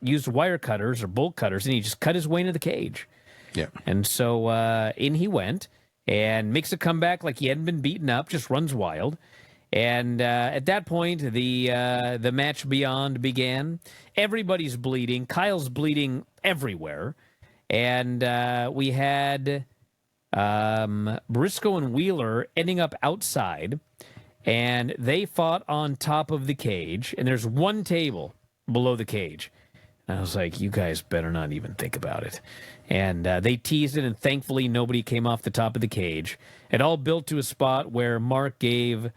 used wire cutters or bolt cutters, and he just cut his way into the cage. Yeah. And so in he went and makes a comeback like he hadn't been beaten up, just runs wild. And at that point, the match beyond began. Everybody's bleeding. Kyle's bleeding everywhere. And we had Briscoe and Wheeler ending up outside. And they fought on top of the cage. And there's one table below the cage. And I was like, you guys better not even think about it. And they teased it, and thankfully nobody came off the top of the cage. It all built to a spot where Mark gave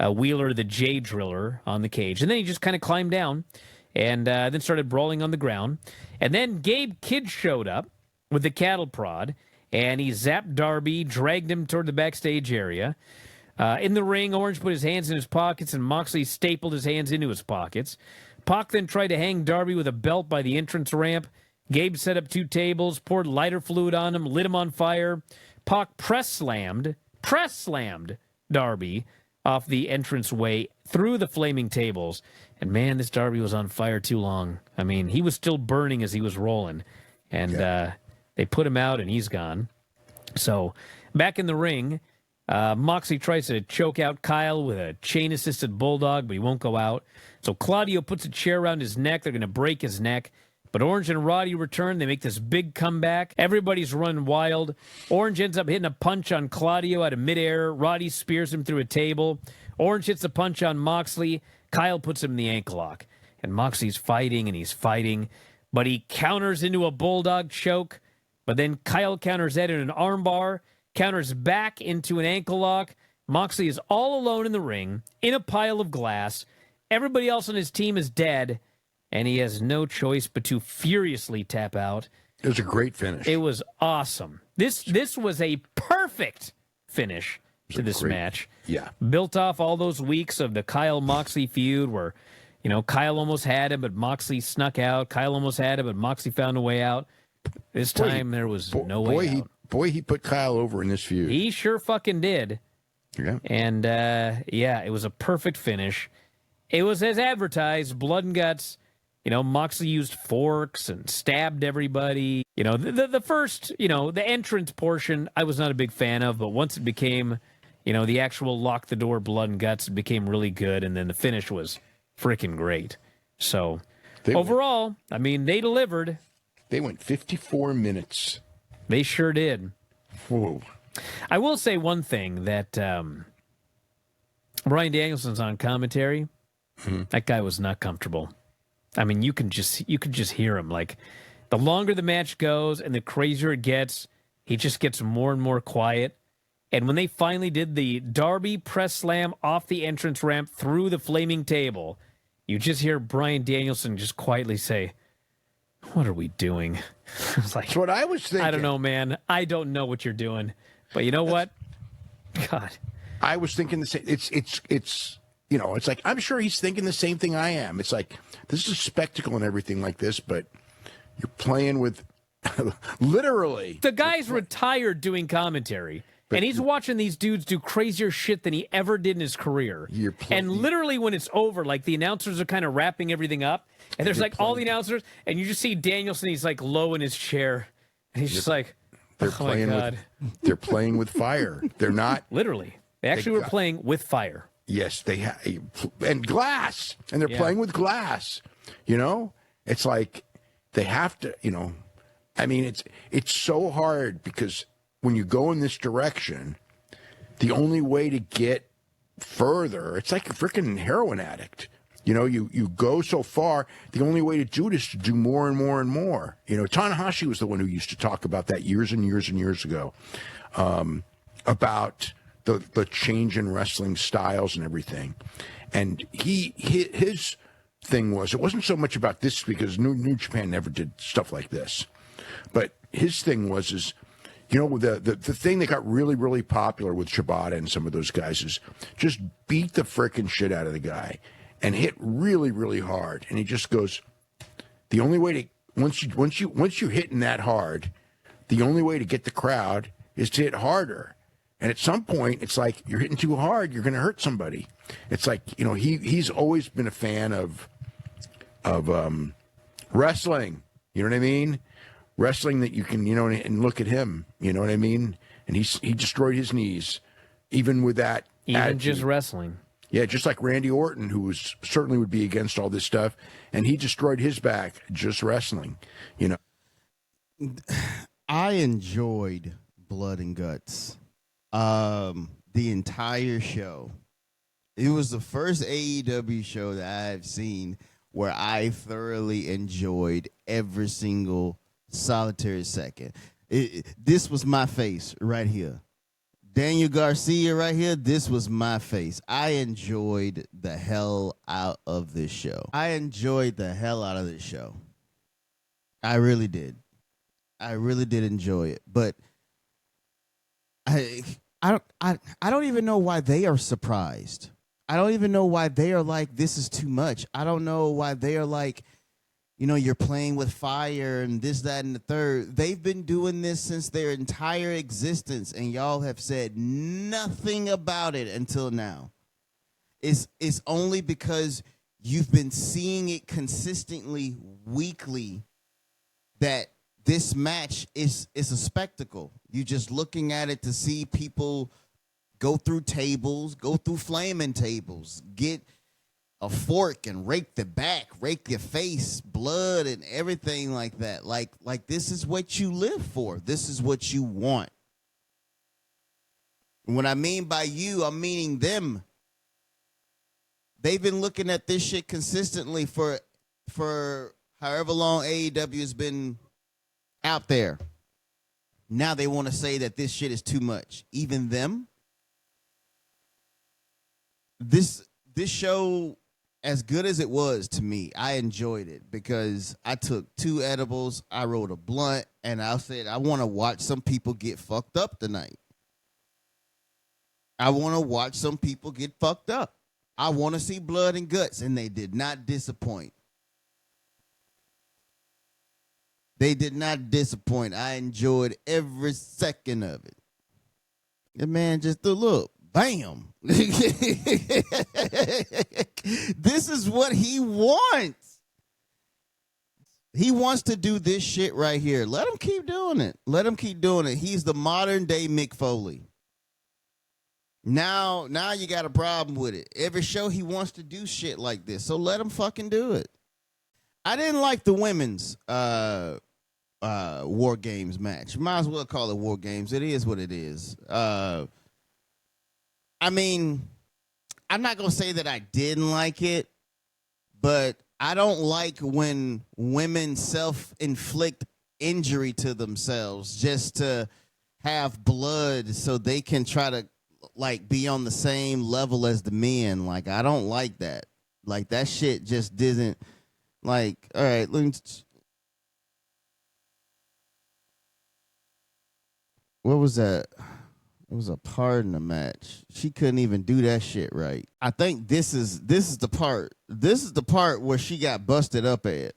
Wheeler the J driller on the cage. And then he just kind of climbed down and then started brawling on the ground. And then Gabe Kidd showed up with the cattle prod, and he zapped Darby, dragged him toward the backstage area. In the ring, Orange put his hands in his pockets, and Moxley stapled his hands into his pockets. Pac then tried to hang Darby with a belt by the entrance ramp. Gabe set up 2 tables, poured lighter fluid on him, lit him on fire. Pac press slammed Darby off the entranceway through the flaming tables. And man, this Darby was on fire too long. I mean, he was still burning as he was rolling. And they put him out, and he's gone. So back in the ring, Moxley tries to choke out Kyle with a chain-assisted bulldog, but he won't go out. So Claudio puts a chair around his neck. They're going to break his neck. But Orange and Roddy return. They make this big comeback. Everybody's run wild. Orange ends up hitting a punch on Claudio out of midair. Roddy spears him through a table. Orange hits a punch on Moxley. Kyle puts him in the ankle lock. And Moxley's fighting, and he's fighting. But he counters into a bulldog choke. But then Kyle counters that in an armbar. Counters back into an ankle lock. Moxley is all alone in the ring, in a pile of glass. Everybody else on his team is dead, and he has no choice but to furiously tap out. It was a great finish. It was awesome. This was a perfect finish to this match. Yeah. Built off all those weeks of the Kyle-Moxley feud where, you know, Kyle almost had him, but Moxley snuck out. Kyle almost had him, but Moxley found a way out. This time there was no way out. He put Kyle over in this feud. He sure fucking did. Yeah. And, it was a perfect finish. It was as advertised, blood and guts. You know, Moxley used forks and stabbed everybody. You know, the first, the entrance portion, I was not a big fan of. But once it became, the actual lock the door blood and guts, it became really good. And then the finish was freaking great. So, overall, they delivered. They went 54 minutes. They sure did. Whoa. I will say one thing that Bryan Danielson's on commentary. Mm-hmm. That guy was not comfortable. You can just hear him. Like, the longer the match goes and the crazier it gets, he just gets more and more quiet. And when they finally did the Darby press slam off the entrance ramp through the flaming table, you just hear Bryan Danielson just quietly say, "What are we doing?" I was like, that's what I was thinking. I don't know, man. I don't know what you're doing. But you know what? God. I was thinking the same. It's like, I'm sure he's thinking the same thing I am. It's like, this is a spectacle and everything like this, but you're playing with literally. The guy's retired doing commentary, and he's watching these dudes do crazier shit than he ever did in his career. And literally when it's over, like, the announcers are kind of wrapping everything up, and there's like all the announcers, and you just see Danielson, he's like low in his chair, and he's just like, they're oh my God. They're playing with fire. They're not. Literally. They actually were playing with fire. Yes, and glass, and they're playing with glass. It's like they have to. It's so hard because when you go in this direction, the only way to get further, it's like a freaking heroin addict. You go so far, the only way to do it is to do more and more and more. Tanahashi was the one who used to talk about that years and years and years ago, about the change in wrestling styles and everything. And his thing was, it wasn't so much about this because New Japan never did stuff like this. But his thing was, the thing that got really, really popular with Shibata and some of those guys is just beat the frickin' shit out of the guy and hit really, really hard. And he just goes, the only way to, once you're hitting that hard, the only way to get the crowd is to hit harder. And at some point, it's like, you're hitting too hard, you're going to hurt somebody. It's like, he's always been a fan of wrestling. You know what I mean? Wrestling that you can, and look at him. You know what I mean? And he destroyed his knees, even with that. Even attitude. just wrestling. Yeah, just like Randy Orton, who certainly would be against all this stuff, and he destroyed his back just wrestling. I enjoyed Blood and Guts, the entire show. It was the first AEW show that I've seen where I thoroughly enjoyed every single solitary second. This was my face right here. Daniel Garcia right here, this was my face. I enjoyed the hell out of this show. I really did. I really did enjoy it. But I don't even know why they are surprised. I don't even know why they are like, this is too much. I don't know why they are like, you're playing with fire and this, that, and the third. They've been doing this since their entire existence, and y'all have said nothing about it until now. It's only because you've been seeing it consistently, weekly, that this match is a spectacle. You're just looking at it to see people go through tables, go through flaming tables, get a fork and rake the back, rake your face, blood and everything like that. Like this is what you live for. This is what you want. And what I mean by you, I'm meaning them. They've been looking at this shit consistently for however long AEW has been out there. Now they want to say that this shit is too much. Even them. This show, as good as it was to me, I enjoyed it because I took 2 edibles, I rolled a blunt, and I said, I want to watch some people get fucked up tonight. I want to watch some people get fucked up. I want to see blood and guts, and they did not disappoint. They did not disappoint. I enjoyed every second of it. The man just look. Bam. This is what he wants. He wants to do this shit right here. Let him keep doing it. Let him keep doing it. He's the modern day Mick Foley. Now you got a problem with it. Every show he wants to do shit like this. So let him fucking do it. I didn't like the women's War Games match. Might as well call it War Games. It is what it is. I mean, I'm not going to say that I didn't like it, but I don't like when women self-inflict injury to themselves just to have blood so they can try to, like, be on the same level as the men. Like, I don't like that. Like, that shit just doesn't, like, all right, let me... What was that? It was a part in the match. She couldn't even do that shit right. I think this is the part. This is the part where she got busted up at.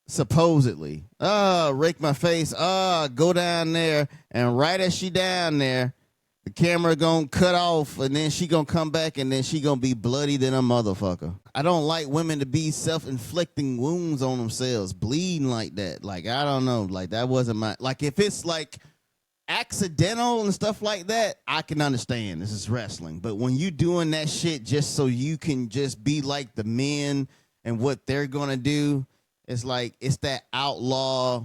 Supposedly. Rake my face. Go down there. And right as she down there, the camera gonna cut off, and then she gonna come back, and then she gonna be bloody than a motherfucker. I don't like women to be self-inflicting wounds on themselves, bleeding like that. Like, I don't know. Like, that wasn't my... Like, if it's like accidental and stuff like that, I can understand. This is wrestling. But when you doing that shit just so you can just be like the men and what they're gonna do, it's like, it's that outlaw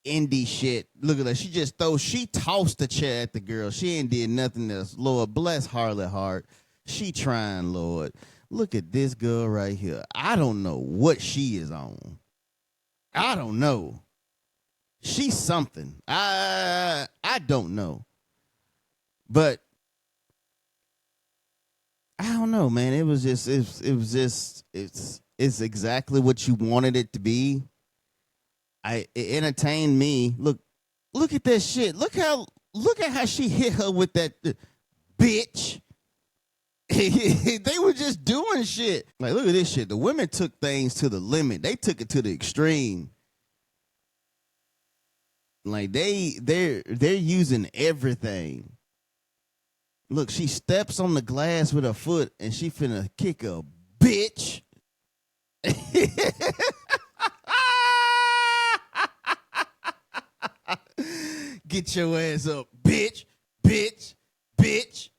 indie shit. Look at that. She tossed the chair at the girl. She ain't did nothing else. Lord bless Harley Hart. She trying, Lord. Look at this girl right here. I don't know what she is on. I don't know. She's something. I don't know. But I don't know, man. It was just it's exactly what you wanted it to be. It entertained me. Look at that shit. Look at how she hit her with that bitch. They were just doing shit. Like, look at this shit. The women took things to the limit. They took it to the extreme. Like, they're using everything. Look, she steps on the glass with her foot and she finna kick a bitch. Get your ass up, bitch, bitch, bitch.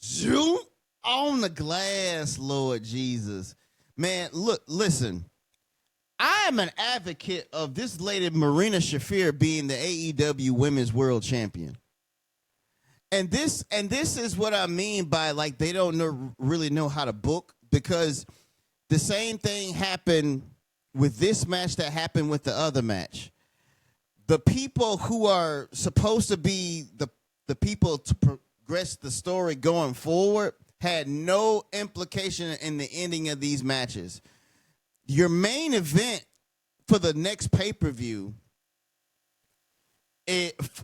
Zoom on the glass, Lord Jesus. Man, look, listen. I am an advocate of this lady Marina Shafir being the AEW Women's World Champion. And this is what I mean by like they don't really know how to book, because the same thing happened with this match that happened with the other match. The people who are supposed to be the people to progress the story going forward had no implication in the ending of these matches. Your main event for the next pay-per-view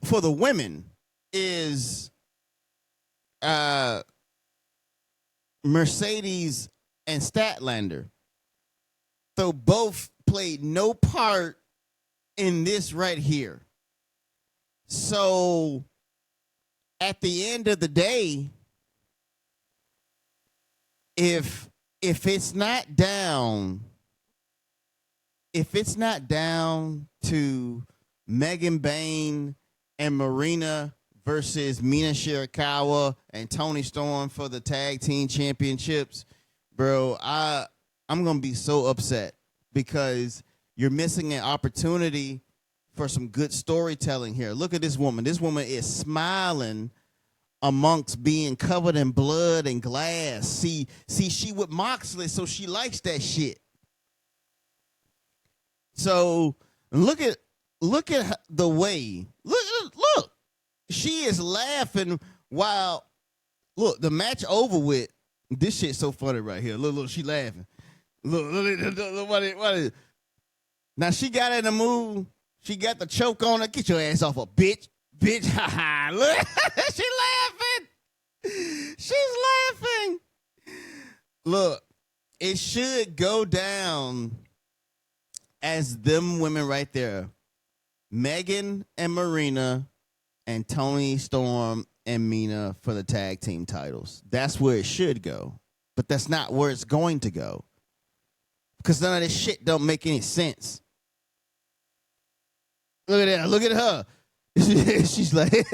for the women is Mercedes and Statlander. So both played no part in this right here. So at the end of the day, if it's not down to Megan Bain and Marina versus Mina Shirakawa and Toni Storm for the tag team championships, bro, I'm gonna be so upset, because you're missing an opportunity for some good storytelling here. Look at this woman. This woman is smiling amongst being covered in blood and glass. See, she with Moxley, so she likes that shit. So look at the way. Look. She is laughing while, look, the match over with. This shit's so funny right here. Look, she laughing. Look, what is. Now she got in the mood. She got the choke on her. Get your ass off her, bitch. Bitch, haha. Look, she laughing. She's laughing. Look, it should go down as them women right there. Megan and Marina and Toni Storm and Mina for the tag team titles. That's where it should go. But that's not where it's going to go, because none of this shit don't make any sense. Look at that. Look at her. She's like,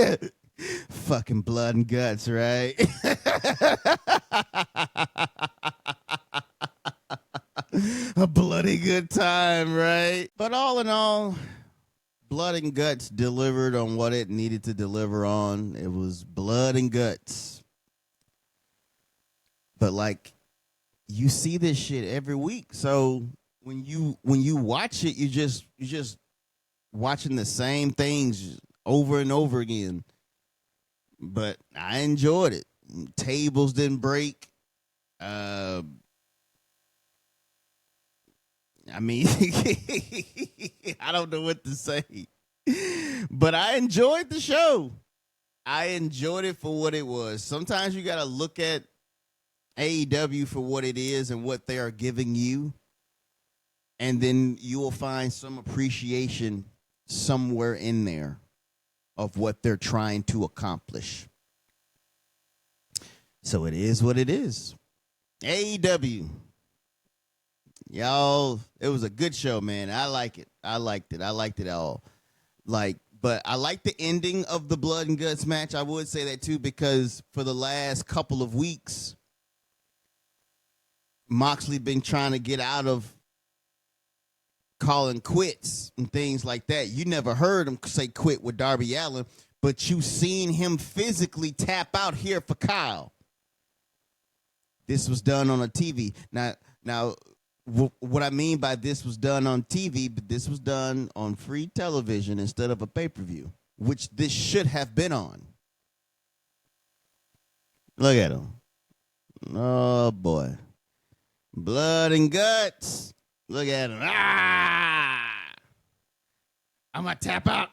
fucking blood and guts, right? A bloody good time, right? But all in all, Blood and Guts delivered on what it needed to deliver on. It was blood and guts. But like, you see this shit every week. So when you watch it, you just watching the same things over and over again. But I enjoyed it. Tables didn't break. I mean, I don't know what to say. But I enjoyed the show. I enjoyed it for what it was. Sometimes you got to look at AEW for what it is and what they are giving you, and then you will find some appreciation somewhere in there of what they're trying to accomplish. So it is what it is. AEW. Y'all, it was a good show, man. I like it. I liked it all. But I like the ending of the Blood and Guts match. I would say that too, because for the last couple of weeks, Moxley been trying to get out of calling quits and things like that. You never heard him say quit with Darby Allin, but you seen him physically tap out here for Kyle. This was done on a TV. Now, what I mean by this was done on TV, but this was done on free television instead of a pay-per-view, which this should have been on. Look at him. Oh, boy. Blood and Guts. Look at him. Ah! I'm going to tap out.